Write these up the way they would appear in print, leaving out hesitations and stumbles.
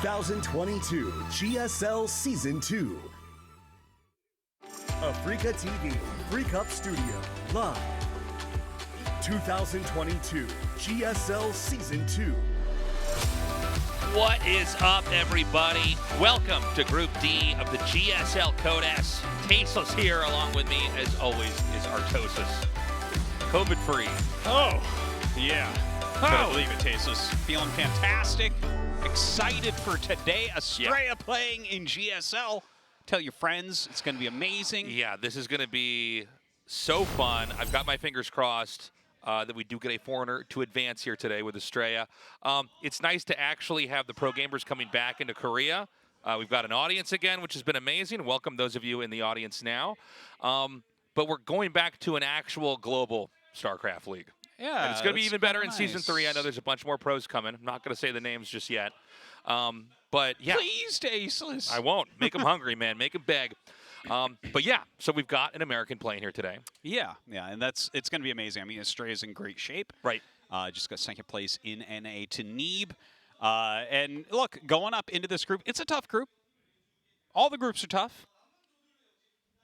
2022 GSL Season 2. Africa TV, Freak Up Studio, live. 2022 GSL Season 2. What is up, everybody? Welcome to Group D of the GSL Code S. Tasteless here, along with me, as always, is Artosis. COVID-free. Oh, yeah. Couldn't believe it, Tasteless. Feeling fantastic. Excited for today. Astrea playing in GSL. Tell your friends. It's going to be amazing. Yeah, this is going to be so fun. I've got my fingers crossed that we do get a foreigner to advance here today with Astrea. It's nice to actually have the pro gamers coming back into Korea. We've got an audience again, which has been amazing. Welcome those of you in the audience now. But we're going back to an actual global StarCraft League. Yeah, and it's going to be even better in nice. Season 3. I know there's a bunch more pros coming. I'm not going to say the names just yet. But yeah. Please, Tasteless. I won't. Make them hungry, man. Make them beg. But yeah, so we've got an American playing here today. Yeah, and it's going to be amazing. I mean, Astrea is in great shape. Right. Just got second place in NA to Neeb. And look, going up into this group, it's a tough group. All the groups are tough.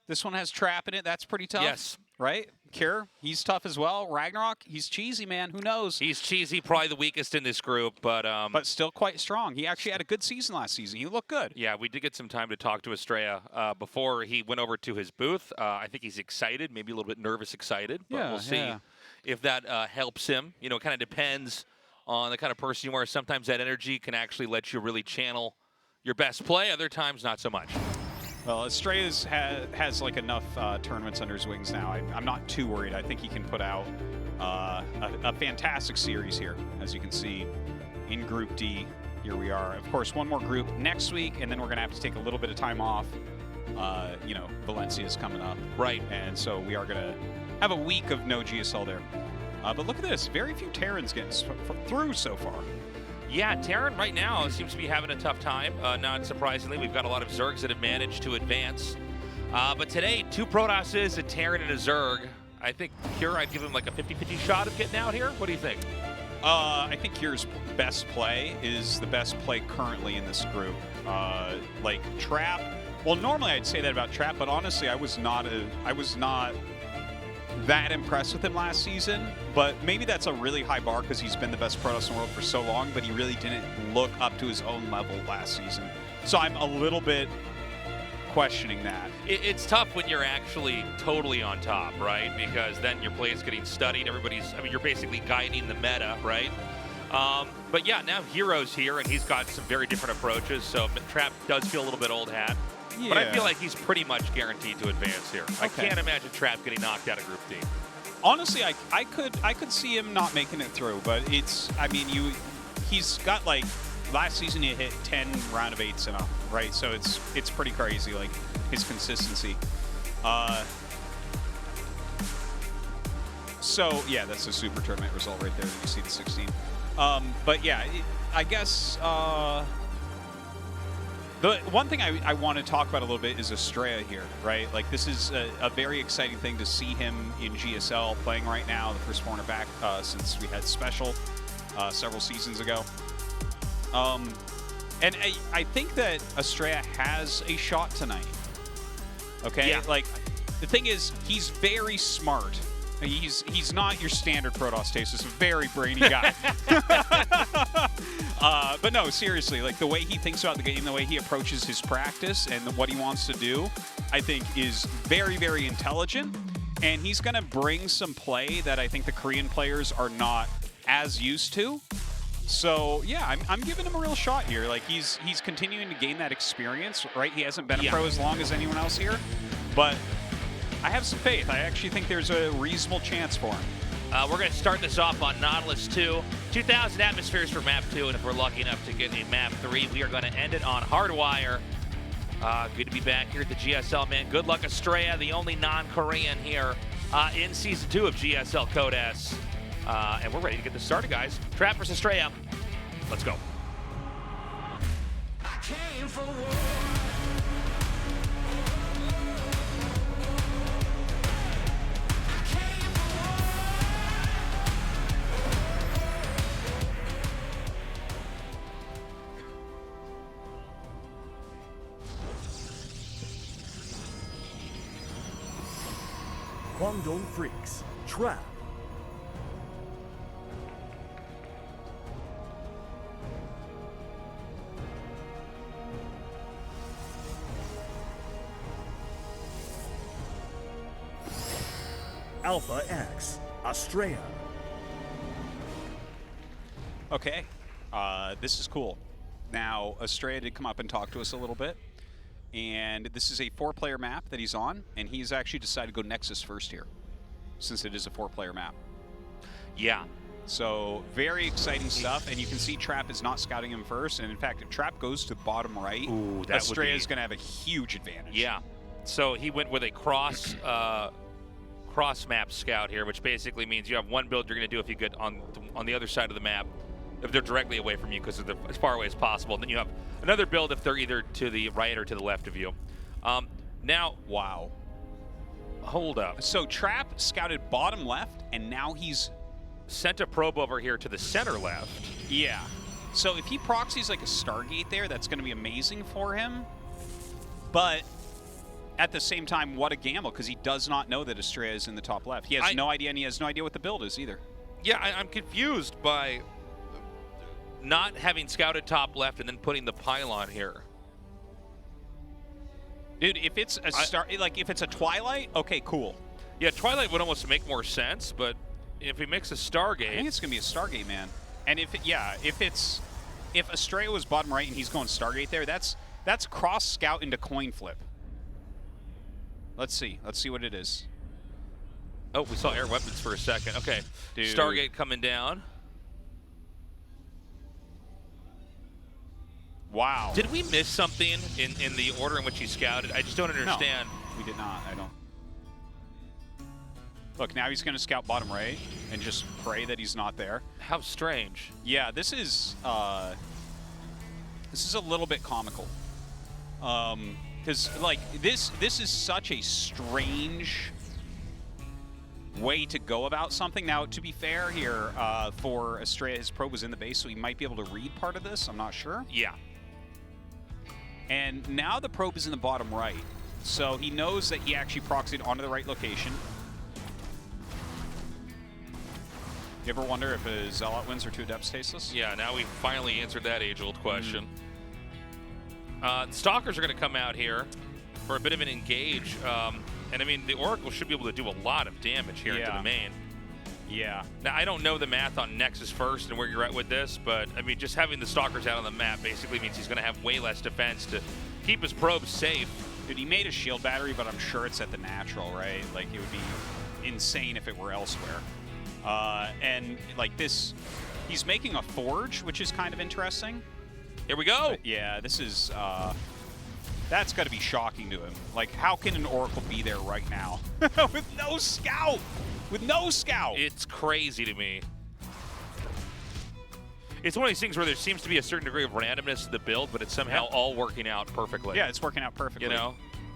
This one has Trap in it. That's pretty tough. Yes. Right? Cure, he's tough as well. RagnaroK, he's cheesy, man. Who knows? He's cheesy, probably the weakest in this group, but still quite strong. He actually had a good season last season. He looked good. Yeah, we did get some time to talk to Astrea before he went over to his booth. I think he's excited, maybe a little bit nervous excited, but we'll see if that helps him. You know, it kind of depends on the kind of person you are. Sometimes that energy can actually let you really channel your best play. Other times, not so much. Well, Astrea has like enough tournaments under his wings now. I'm not too worried. I think he can put out a fantastic series here, as you can see in Group D. Here we are. Of course, one more group next week, and then we're going to have to take a little bit of time off. You know, Valencia is coming up. Right. And so we are going to have a week of no GSL there. But look at this. Very few Terrans getting through so far. Yeah, Terran right now seems to be having a tough time. Not surprisingly, we've got a lot of Zergs that have managed to advance. But today, 2 Protosses, a Terran, and a Zerg. I think Cure, I'd give him like a 50-50 shot of getting out here. What do you think? I think Cure's best play is the best play currently in this group. Like Trap. Well, normally I'd say that about Trap, but honestly, I was not that impressed with him last season, but maybe that's a really high bar because he's been the best Protoss in the world for so long, but he really didn't look up to his own level last season. So I'm a little bit questioning that. It's tough when you're actually totally on top, right? Because then your play is getting studied. You're basically guiding the meta, right? But yeah, now Hero's here, and he's got some very different approaches, so Trap does feel a little bit old hat. Yeah. But I feel like he's pretty much guaranteed to advance here. Okay. I can't imagine Trap getting knocked out of Group D. Honestly, I could see him not making it through, but he's got like last season he hit 10 round of 8s in a right, so it's pretty crazy, like his consistency. So yeah, that's a super tournament result right there. You see the 16. But yeah, I guess. The one thing I want to talk about a little bit is Astrea here, right? Like, this is a very exciting thing to see him in GSL playing right now, the first foreigner back since we had Special several seasons ago. And I think that Astrea has a shot tonight, okay? Yeah. Like, the thing is, he's very smart. He's not your standard Protoss taste. He's a very brainy guy. But no, seriously, like the way he thinks about the game, the way he approaches his practice and what he wants to do, I think is very, very intelligent. And he's going to bring some play that I think the Korean players are not as used to. So yeah, I'm giving him a real shot here. Like he's continuing to gain that experience, right? He hasn't been a pro as long as anyone else here, but I have some faith. I actually think there's a reasonable chance for him. We're going to start this off on Nautilus II. 2,000 atmospheres for Map 2, and if we're lucky enough to get a Map 3, we are going to end it on Hardwire. Good to be back here at the GSL, man. Good luck, Astrea, the only non-Korean here in Season 2 of GSL Code S. And we're ready to get this started, guys. Trap versus Astrea. Let's go. I came for war. Guangdong Freaks, Trap. Alpha X, Astrea. Okay, this is cool. Now, Astrea did come up and talk to us a little bit, and this is a 4-player map that he's on, and he's actually decided to go Nexus first here, since it is a 4-player map. Yeah. So, very exciting stuff, and you can see Trap is not scouting him first, and in fact, if Trap goes to bottom right, Astrea is going to have a huge advantage. Yeah. So he went with a cross map scout here, which basically means you have one build you're going to do if you get on the other side of the map, if they're directly away from you, because they're as far away as possible. And then you have another build if they're either to the right or to the left of you. Now, wow. Hold up. So Trap scouted bottom left, and now he's sent a probe over here to the center left. Yeah. So if he proxies like a Stargate there, that's going to be amazing for him. But at the same time, what a gamble, because he does not know that Astrea is in the top left. He has no idea, and he has no idea what the build is either. Yeah, I'm confused by not having scouted top left and then putting the pylon here. Dude, if it's a if it's a Twilight, okay, cool. Yeah, Twilight would almost make more sense, but if he makes a Stargate, I think it's gonna be a Stargate, man. And if Astrea was bottom right and he's going Stargate there, that's cross scout into coin flip. Let's see what it is. Oh, we saw air weapons for a second. Okay, dude. Stargate coming down. Wow. Did we miss something in the order in which he scouted? I just don't understand. No, we did not. I don't. Look, now he's going to scout bottom right and just pray that he's not there. How strange. Yeah, this is a little bit comical. Because like this is such a strange way to go about something. Now, to be fair here, for Astrea, his probe was in the base, so he might be able to read part of this. I'm not sure. Yeah. And now the probe is in the bottom right, so he knows that he actually proxied onto the right location. You ever wonder if a Zealot wins or 2 Adepts tasteless? Yeah, now we finally answered that age-old question. Stalkers are going to come out here for a bit of an engage. And I mean, the Oracle should be able to do a lot of damage here into the main. Yeah. Now, I don't know the math on Nexus first and where you're at with this, but I mean, just having the Stalkers out on the map basically means he's going to have way less defense to keep his probes safe. Dude, he made a shield battery, but I'm sure it's at the natural, right? Like, it would be insane if it were elsewhere. And like this, he's making a forge, which is kind of interesting. Here we go. But yeah, this is, that's got to be shocking to him. Like, how can an Oracle be there right now? With no scout! With no scout! It's crazy to me. It's one of these things where there seems to be a certain degree of randomness to the build, but it's somehow all working out perfectly. Yeah, it's working out perfectly. You know?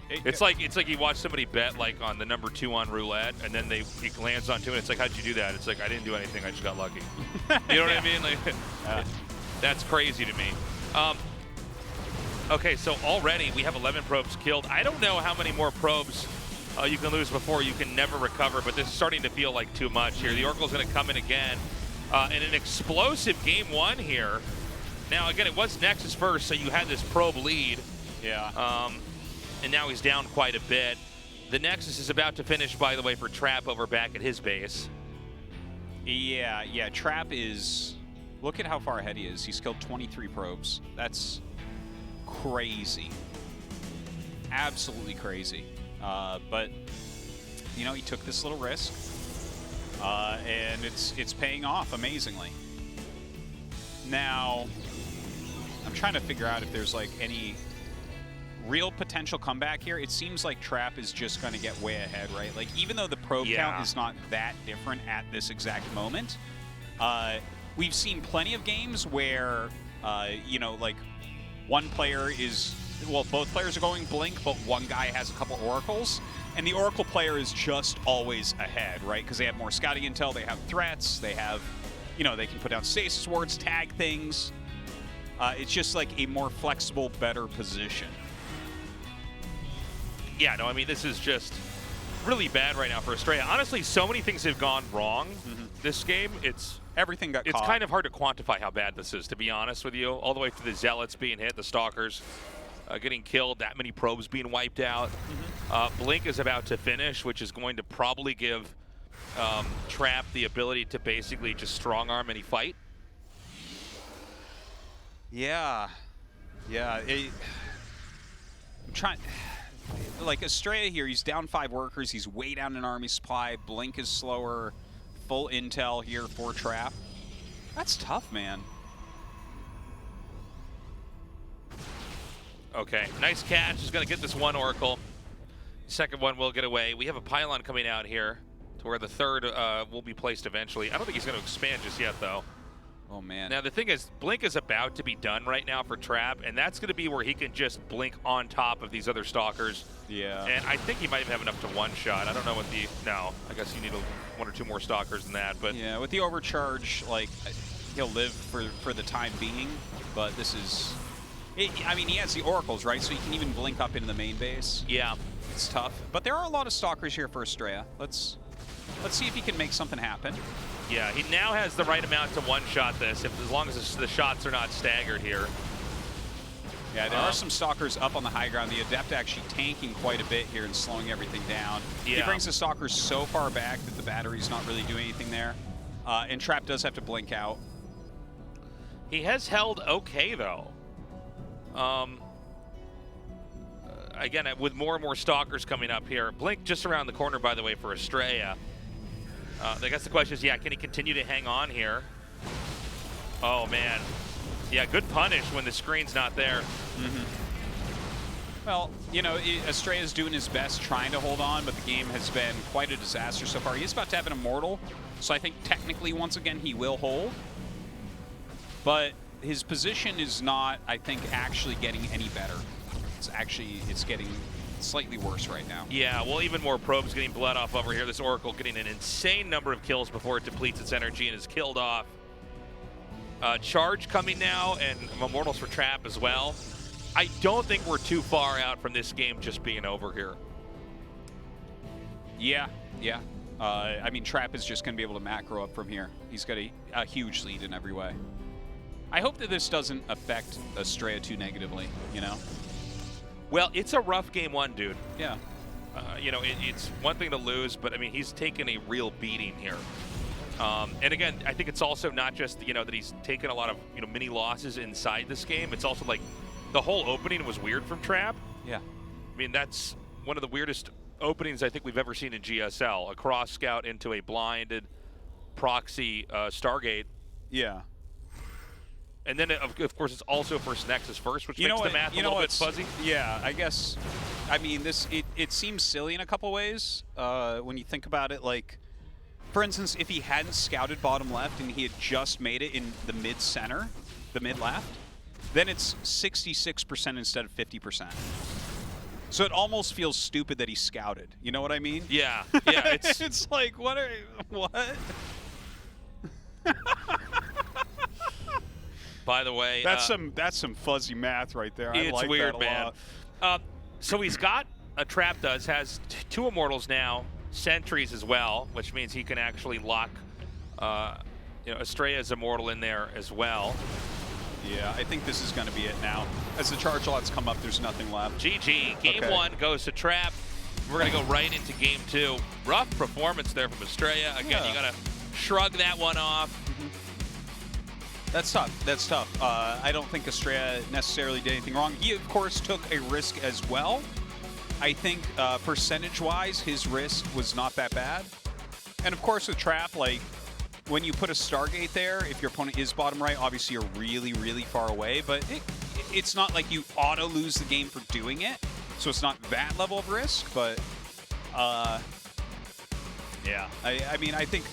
It's like you watch somebody bet like on the number 2 on roulette, and then he lands on 2, and it's like, how'd you do that? It's like, I didn't do anything, I just got lucky. You know what I mean? Like, that's crazy to me. Okay, so already we have 11 probes killed. I don't know how many more probes you can lose before you can never recover, but this is starting to feel like too much here. The Oracle's going to come in again in an explosive game 1 here. Now, again, it was Nexus first, so you had this probe lead. Yeah. And now he's down quite a bit. The Nexus is about to finish, by the way, for Trap over back at his base. Yeah, Trap is... Look at how far ahead he is. He's killed 23 probes. That's crazy. Absolutely crazy. But, you know, he took this little risk. And it's paying off amazingly. Now, I'm trying to figure out if there's, like, any real potential comeback here. It seems like Trap is just going to get way ahead, right? Like, even though the probe count is not that different at this exact moment, we've seen plenty of games where, you know, like, one player is, well, both players are going Blink, but one guy has a couple Oracles, and the Oracle player is just always ahead, right? Because they have more scouting intel, they have threats, they have, you know, they can put down stasis wards, tag things. It's just like a more flexible, better position. Yeah, no, I mean, this is just really bad right now for Astrea. Honestly, so many things have gone wrong this game. Everything got It's caught. kind of hard to quantify how bad this is, to be honest with you. All the way to the Zealots being hit, the Stalkers getting killed, that many probes being wiped out. Blink is about to finish, which is going to probably give Trap the ability to basically just strong-arm any fight. Yeah. Yeah. I'm trying... Like, Astrea here, he's down 5 workers. He's way down in army supply. Blink is slower. Full intel here for Trap. That's tough, man. Okay, nice catch. He's going to get this one Oracle. Second one will get away. We have a pylon coming out here to where the third will be placed eventually. I don't think he's going to expand just yet, though. Oh, man. Now, the thing is, Blink is about to be done right now for Trap, and that's going to be where he can just blink on top of these other Stalkers. Yeah. And I think he might have enough to one-shot. I don't know what the... No, I guess you need one or two more Stalkers than that, but... Yeah, with the overcharge, like, he'll live for the time being, but this is... I mean, he has the Oracles, right? So he can even blink up into the main base. Yeah. It's tough. But there are a lot of Stalkers here for Astrea. Let's see if he can make something happen. Yeah, he now has the right amount to one-shot this, as long as the shots are not staggered here. Yeah, there are some Stalkers up on the high ground. The Adept actually tanking quite a bit here and slowing everything down. Yeah. He brings the Stalkers so far back that the battery's not really doing anything there. And Trap does have to blink out. He has held okay, though. Again, with more and more Stalkers coming up here. Blink just around the corner, by the way, for Astrea. I guess the question is, yeah, can he continue to hang on here? Oh, man. Yeah, good punish when the screen's not there. Well, you know, Astrea's doing his best trying to hold on, but the game has been quite a disaster so far. He's about to have an Immortal, so I think technically, once again, he will hold. But his position is not, I think, actually getting any better. It's getting slightly worse right now. Yeah, well, even more probes getting bled off over here. This Oracle getting an insane number of kills before it depletes its energy and is killed off. Charge coming now, and Immortals for Trap as well. I don't think we're too far out from this game just being over here. Yeah. I mean, Trap is just going to be able to macro up from here. He's got a huge lead in every way. I hope that this doesn't affect Astrea too negatively, you know? Well, it's a rough game one, dude. Yeah. You know, it's one thing to lose, but I mean, he's taken a real beating here. And again, I think it's also not just, you know, that he's taken a lot of, you know, mini losses inside this game. It's also like the whole opening was weird from Trap. Yeah. I mean, that's one of the weirdest openings I think we've ever seen in GSL. A cross scout into a blinded proxy Stargate. Yeah. And then, of course, it's also first Nexus first, which makes the math a little bit fuzzy. Yeah, I guess. I mean, it seems silly in a couple ways when you think about it. Like, for instance, if he hadn't scouted bottom left and he had just made it in the mid-center, the mid-left, then it's 66% instead of 50%. So it almost feels stupid that he scouted. You know what I mean? Yeah, yeah. It's like, what? By the way, that's some fuzzy math right there. It's I like weird, that a man. lot. So he's got Trap has 2 Immortals now, Sentries as well, which means he can actually lock, you know, Astrea's Immortal in there as well. Yeah, I think this is going to be it now. As the charge lots come up, there's nothing left. GG. Game 1 goes to Trap. We're going to go right into Game 2. Rough performance there from Astrea. Again, you got to shrug that one off. That's tough. That's tough. I don't think Astrea necessarily did anything wrong. He, of course, took a risk as well. I think percentage-wise, his risk was not that bad. And, of course, with Trap, like, when you put a Stargate there, if your opponent is bottom right, obviously you're really, really far away. But it's not like you auto-lose the game for doing it. So it's not that level of risk. But, yeah. I mean, I think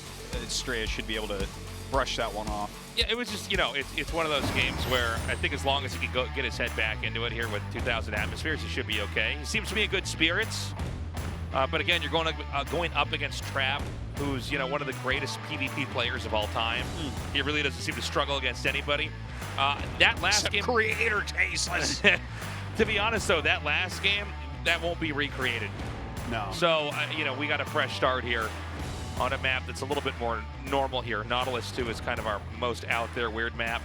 Astrea should be able to brush that one off. Yeah, it was just, you know, it's one of those games where I think as long as he can get his head back into it here with 2,000 atmospheres, he should be okay. He seems to be in good spirits. But again, you're going up against Trap, who's, you know, one of the greatest PvP players of all time. He really doesn't seem to struggle against anybody. That last game... Creator tasteless. To be honest, though, that last game, that won't be recreated. No. So, you know, we got a fresh start here on a map that's a little bit more normal here. Nautilus 2 is kind of our most out there weird map.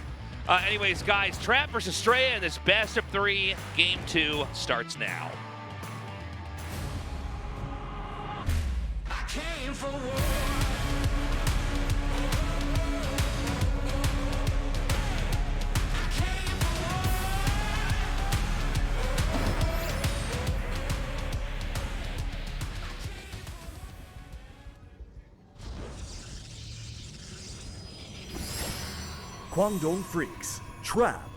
Anyways, guys, Trap versus Astrea in this best of 3. Game 2 starts now. I came for war. Guangdong Freaks, Trap.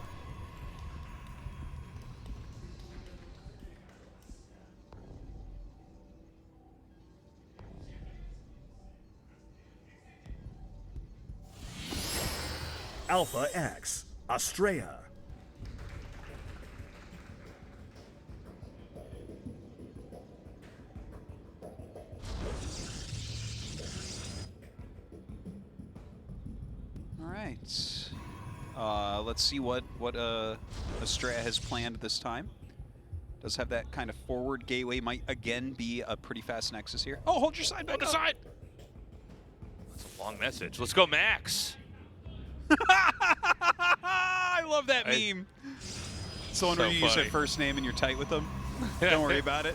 Alpha X, Astrea. All right. Let's see what Astrea has planned this time. Does have that kind of forward gateway. Might again be a pretty fast nexus here. Oh, hold your side back Hold the up. side. That's a long message. Let's go, Max. I love that meme. Someone So where you use their funny. first name and you're tight with them. Don't worry about it.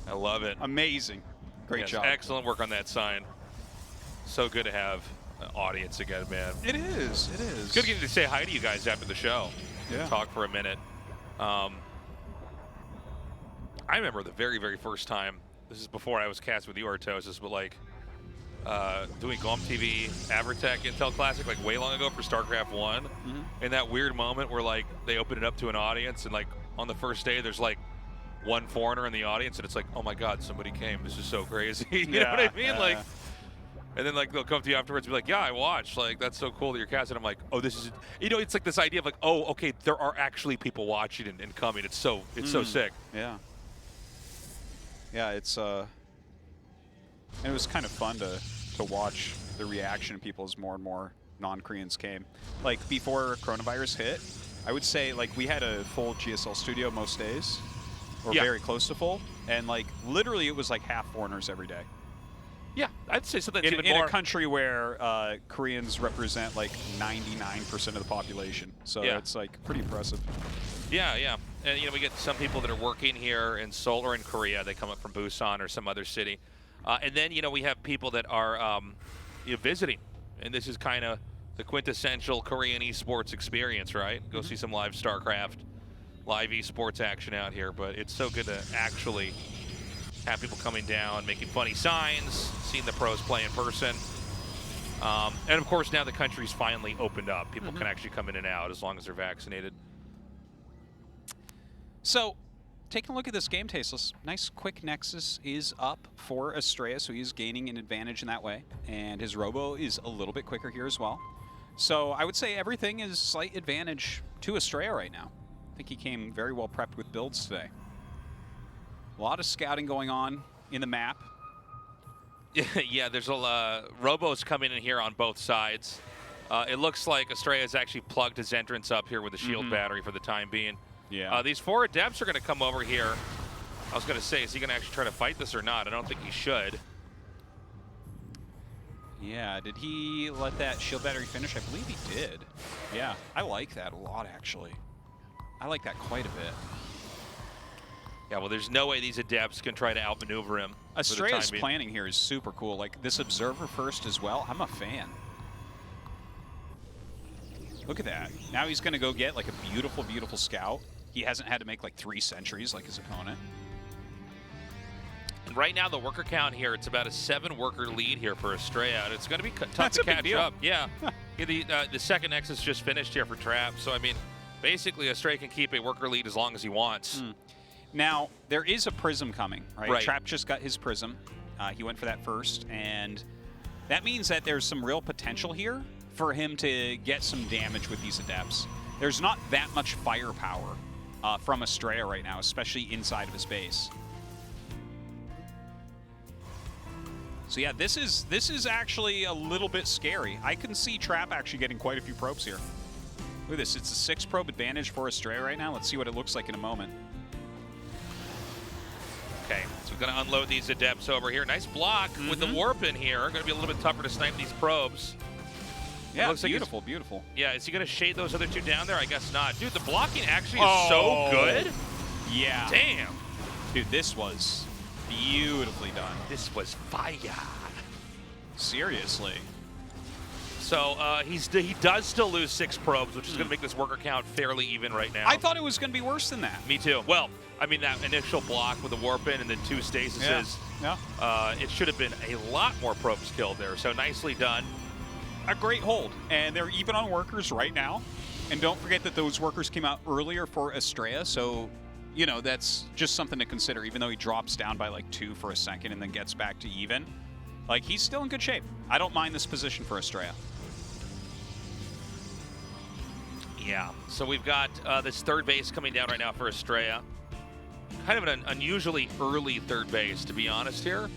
I love it. Amazing. Great Yes, job. excellent work on that sign. So good to have an audience again, man. It is. It is. Good getting to say hi to you guys after the show. Yeah. Talk for a minute. I remember the very, very first time. This is before I was cast with the Ortosis, but like doing GOM TV Avertech Intel Classic like way long ago for StarCraft 1. In that weird moment where like they open it up to an audience and like on the first day there's like one foreigner in the audience and it's like, oh my God, somebody came. This is so crazy. You know what I mean? Yeah. Like. And then like they'll come to you afterwards and be like, yeah, I watched. Like, that's so cool that you're casting. I'm like, oh, this is, you know, it's like this idea of like, oh, okay, there are actually people watching and coming. It's so sick. Yeah. Yeah, it's and it was kind of fun to watch the reaction of people as more and more non-Koreans came. Like before coronavirus hit, I would say like we had a full GSL studio most days, or Yeah. very close to full, and like literally it was like half foreigners every day. Yeah, I'd say something In, even in more. a country where Koreans represent like 99% of the population, so Yeah. it's like pretty impressive. Yeah, yeah. And, you know, we get some people that are working here in Seoul or in Korea. They come up from Busan or some other city. And then, you know, we have people that are you know, visiting. And this is kind of the quintessential Korean esports experience, right? Go see some live StarCraft, live esports action out here. But it's so good to actually have people coming down, making funny signs, seeing the pros play in person. And, of course, now the country's finally opened up. People can actually come in and out as long as they're vaccinated. So, taking a look at this game, Tasteless, nice quick nexus is up for Astrea, so he's gaining an advantage in that way. And his Robo is a little bit quicker here as well. So I would say everything is slight advantage to Astrea right now. I think he came very well prepped with builds today. A lot of scouting going on in the map. Yeah, there's a Robo's coming in here on both sides. It looks like Astrea has actually plugged his entrance up here with a shield battery for the time being. Yeah. These 4 Adepts are going to come over here. I was going to say, is he going to actually try to fight this or not? I don't think he should. Yeah, did he let that shield battery finish? I believe he did. Yeah, I like that a lot, actually. I like that quite a bit. Yeah, well, there's no way these Adepts can try to outmaneuver him. Astrea's planning here is super cool. Like, this Observer first as well, I'm a fan. Look at that. Now he's going to go get, like, a beautiful, beautiful scout. He hasn't had to make, like, 3 sentries like his opponent. And right now, the worker count here, it's about a 7-worker lead here for Astrea. And it's going to be tough That's to a big catch deal. up. Yeah. Yeah, the second Nexus just finished here for Trap. So, I mean, basically, Astrea can keep a worker lead as long as he wants. Now, there is a Prism coming, right? Right. Trap just got his Prism. He went for that first, and that means that there's some real potential here for him to get some damage with these Adepts. There's not that much firepower from Astrea right now, especially inside of his base. So yeah, this is actually a little bit scary. I can see Trap actually getting quite a few probes here. Look at this, it's a 6 probe advantage for Astrea right now. Let's see what it looks like in a moment. Okay, so we're going to unload these Adepts over here. Nice block with the warp in here. Going to be a little bit tougher to snipe these probes. Yeah, looks like beautiful, beautiful. Yeah, is he going to shade those other two down there? I guess not. Dude, the blocking actually is so good. Yeah. Damn. Dude, this was beautifully done. This was fire. Seriously. So he does still lose 6 probes, which is going to make this worker count fairly even right now. I thought it was going to be worse than that. Me too. Well, I mean, that initial block with the warp in and the 2 stasises, it should have been a lot more probes killed there. So nicely done. A great hold. And they're even on workers right now. And don't forget that those workers came out earlier for Astrea. So, you know, that's just something to consider. Even though he drops down by like 2 for a second and then gets back to even. Like, he's still in good shape. I don't mind this position for Astrea. Yeah, so we've got this third base coming down right now for Astrea. Kind of an unusually early third base, to be honest here,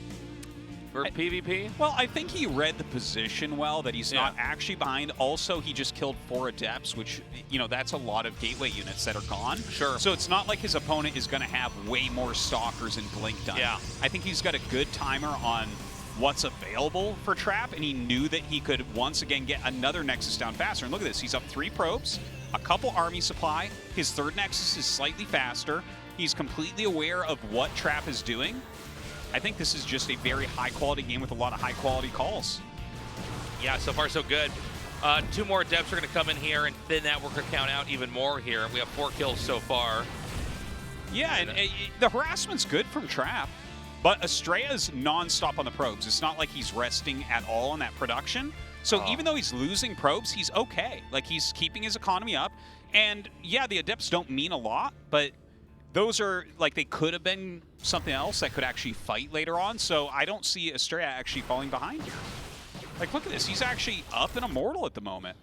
for PvP. Well, I think he read the position well, that he's not actually behind. Also, he just killed 4 Adepts, which, you know, that's a lot of gateway units that are gone. Sure. So it's not like his opponent is going to have way more Stalkers and Blink done. Yeah. I think he's got a good timer on what's available for Trap, and he knew that he could once again get another Nexus down faster. And look at this, he's up 3 probes, a couple army supply, his third Nexus is slightly faster, he's completely aware of what Trap is doing. I think this is just a very high-quality game with a lot of high-quality calls. Yeah, so far so good. 2 more Adepts are going to come in here and thin that worker count out even more here. We have 4 kills so far. Yeah, and the harassment's good from Trap. But Astrea's non-stop on the probes. It's not like he's resting at all on that production. So even though he's losing probes, he's okay. Like, he's keeping his economy up. And yeah, the Adepts don't mean a lot, but those are, like, they could have been something else that could actually fight later on. So I don't see Astrea actually falling behind here. Like, look at this. He's actually up and immortal at the moment.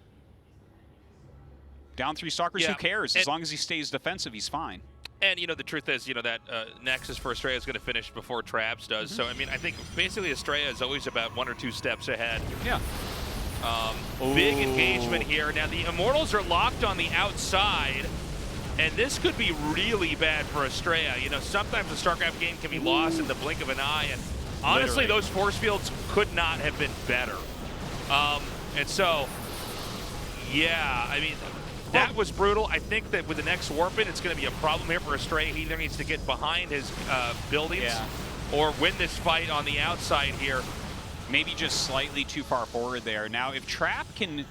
Down 3 Stalkers, who cares? As long as he stays defensive, he's fine. And, you know, the truth is, you know, that Nexus for Astrea is going to finish before Traps does. So, I mean, I think basically Astrea is always about 1 or 2 steps ahead. Yeah. Big engagement here. Now, the Immortals are locked on the outside, and this could be really bad for Astrea. You know, sometimes the StarCraft game can be lost in the blink of an eye, and honestly, those force fields could not have been better. And so, yeah, I mean, that was brutal. I think that with the next warp in, it's going to be a problem here for Astrea. He either needs to get behind his buildings or win this fight on the outside here. Maybe just slightly too far forward there. Now, if Trap can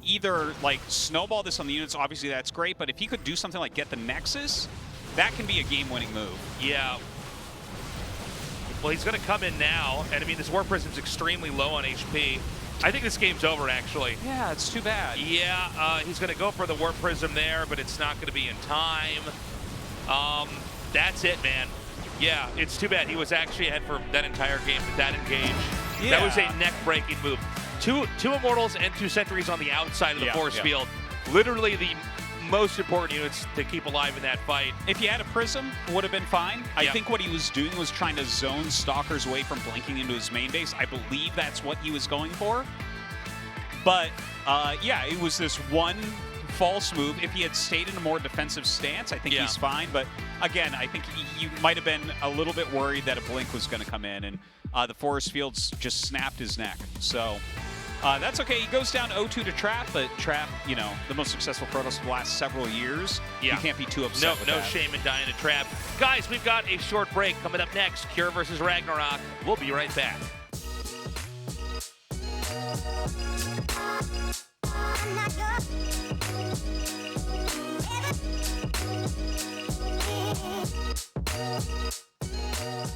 either, like, snowball this on the units, obviously that's great, but if he could do something like get the Nexus, that can be a game-winning move. Yeah. Well, he's going to come in now, and I mean, this Warp Prism's extremely low on HP. I think this game's over, actually. Yeah, it's too bad. Yeah, he's going to go for the Warp Prism there, but it's not going to be in time. That's it, man. Yeah, it's too bad. He was actually ahead for that entire game, but that engage. Yeah. That was a neck-breaking move. Two Immortals and 2 Sentries on the outside of the force field. Literally the most important units to keep alive in that fight. If he had a Prism, it would have been fine. I think what he was doing was trying to zone Stalkers away from blinking into his main base. I believe that's what he was going for. But, yeah, it was this one false move. If he had stayed in a more defensive stance, I think he's fine. But, again, I think you might have been a little bit worried that a blink was going to come in. And the force fields just snapped his neck. So that's okay. He goes down 0-2 to Trap, but Trap, you know, the most successful Protoss of the last several years. You can't be too upset with no that. shame in dying to Trap. Guys, we've got a short break coming up next. Cure versus RagnaroK. We'll be right back.